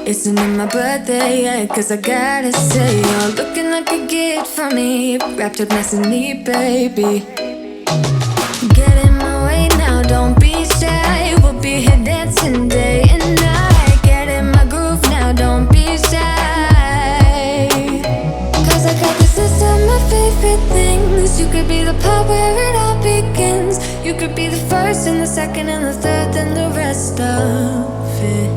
Isn't it my birthday yet? Cause I gotta say, you're looking like a gift from me, wrapped up nice and neat, baby. Get in my way now, don't be shy. We'll be here dancing day and night. Get in my groove now, don't be shy. Cause I got this list of my favorite things. You could be the part where it all begins. You could be the first and the second and the third and the rest of it.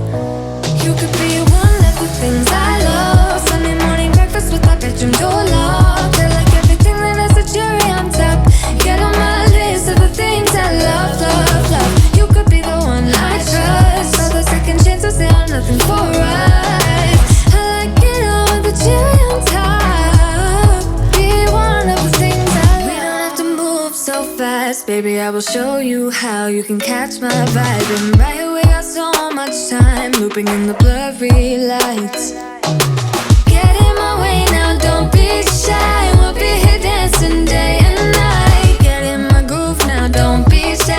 You could be one of the things I love. Sunday morning breakfast with our bedroom door locked. I like everything that has a cherry on top. Get on my list of the things I love, love, love. You could be the one I trust. All the second chances, they are nothing for us. I like it all with the cherry on top. Be one of the things I love. We don't have to move so fast, baby, I will show you how you can catch my vibe. And right here we got so much time, looping in the blurry lights. Get in my way now, don't be shy. We'll be here dancing day and night. Get in my groove now, don't be shy.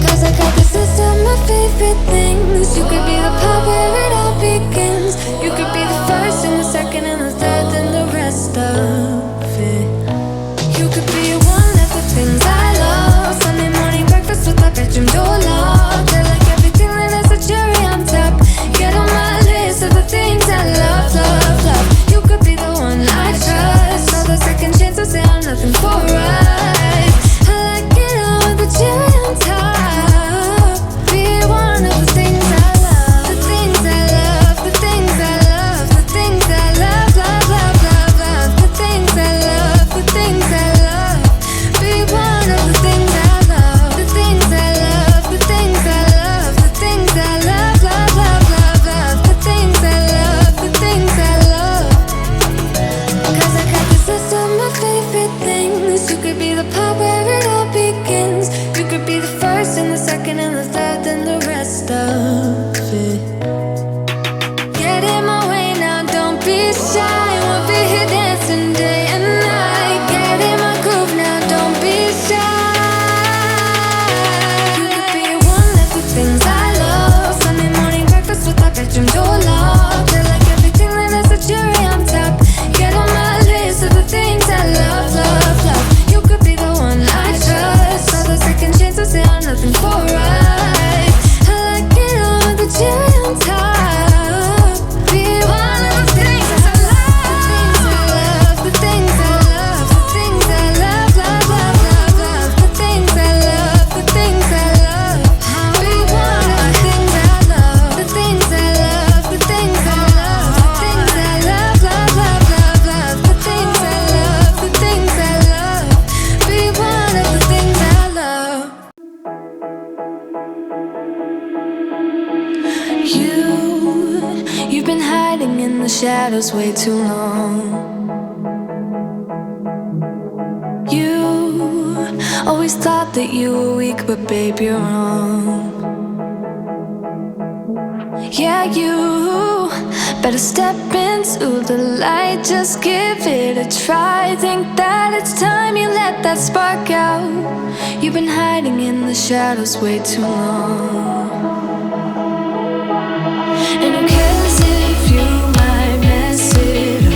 Cause I got this list of my favorite things. You could be the part where it all begins. You could be the first and the second and the third and the rest of it. You could be one of the things I love. Sunday morning breakfast with our bedroom door locked. I like everything that has a cherry on top. Get on my list of the things I love, love, love. You could be the one I trust. All the second chances, they are nothing for us. I like it all with the cherry on top. Be one of the things I love. The things I love, the things I love, the things I love, love, love, love, love. The things I love, the things I love. Be one of the things I love. The things I love, the things I love, the things I love, love, love, love, love. The things I love, the things I love. Cause I got this list of my favorite things. You could be the part where it all begins. You could be the first and the second and the third and the rest of it. Get in my way now, don't be shy. We'll be here dancing day and night. Get in my groove now, don't be shy. You could be one of the things I love. Sunday morning breakfast with our bedroom door locked. I like everything that has a cherry on top. Get on my list of the things I love, love, love. You could be the one I trust. All the second chances, they are nothing for us. I like it all with the cherry on top. Be one of the things I love. The things I love, the things I love, the things I love, love, love, love, love. The things I love, the things I love. Be one of the things I love. The things I love, the things I love, the things I love, love, love, love, love. The things I love, the things I love. Be one of the things I love. You've been hiding in the shadows way too long. You always thought that you were weak, but babe, you're wrong. Yeah, you better step into the light, just give it a try. Think that it's time you let that spark out. You've been hiding in the shadows way too long. And who cares if you might mess it up?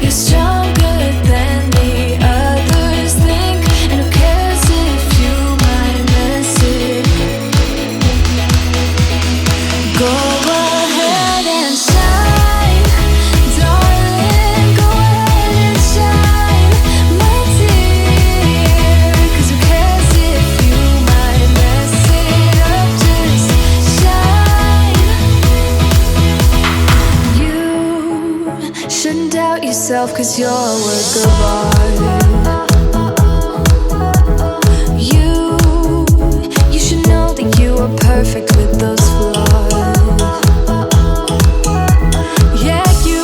You're stronger than the others think. And who cares if you might mess it up? Go ahead and shine, darling. Go ahead and shine, my dear. 'Cause who cares if you might mess it up? Just shine. You shouldn't doubt yourself, 'cause you're a work of art. You should know that you are perfect with those flaws. Yeah, you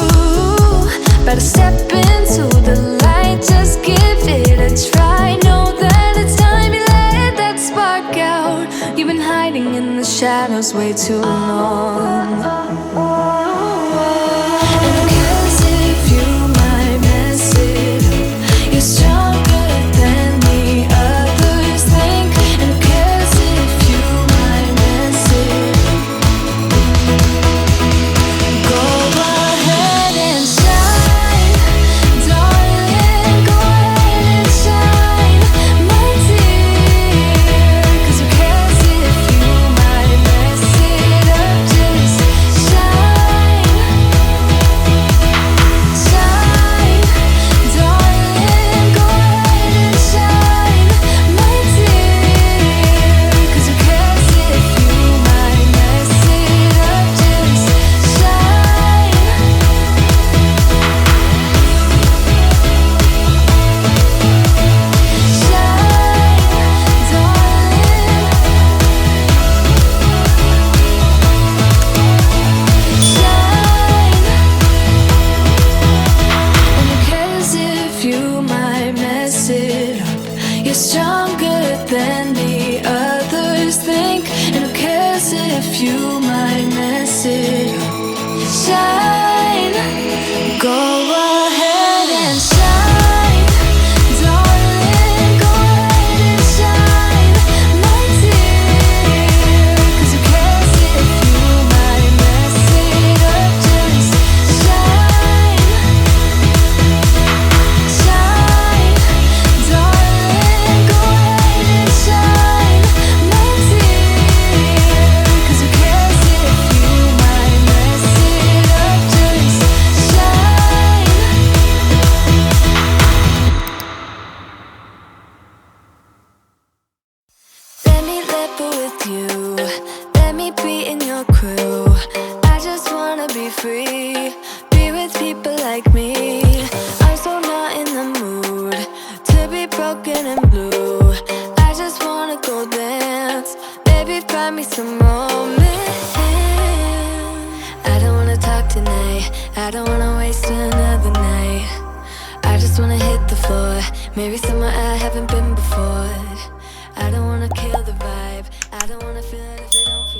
better step into the light, just give it a try. Know that it's time you let that spark out. You've been hiding in the shadows way too long. And who cares if you might mess it up? You're stronger than the others think. And who cares if you might mess you might mess it up. Shine, go ahead and shine, darling, go ahead and shine, my dear. 'Cause who cares if you might mess it up? Just shine, shine, darling, go ahead and shine, my dear. 'Cause who cares if you might mess it up? Just shine. Let me level with you, let me be in your crew. I just wanna be free, be with people like me. I'm so not in the mood to be broken and blue. I just wanna go dance, baby find me some romance. I don't wanna talk tonight, I don't wanna waste another night. I just wanna hit the floor, maybe somewhere I haven't been before. I don't wanna kill the vibe, I don't wanna feel it if it don't feel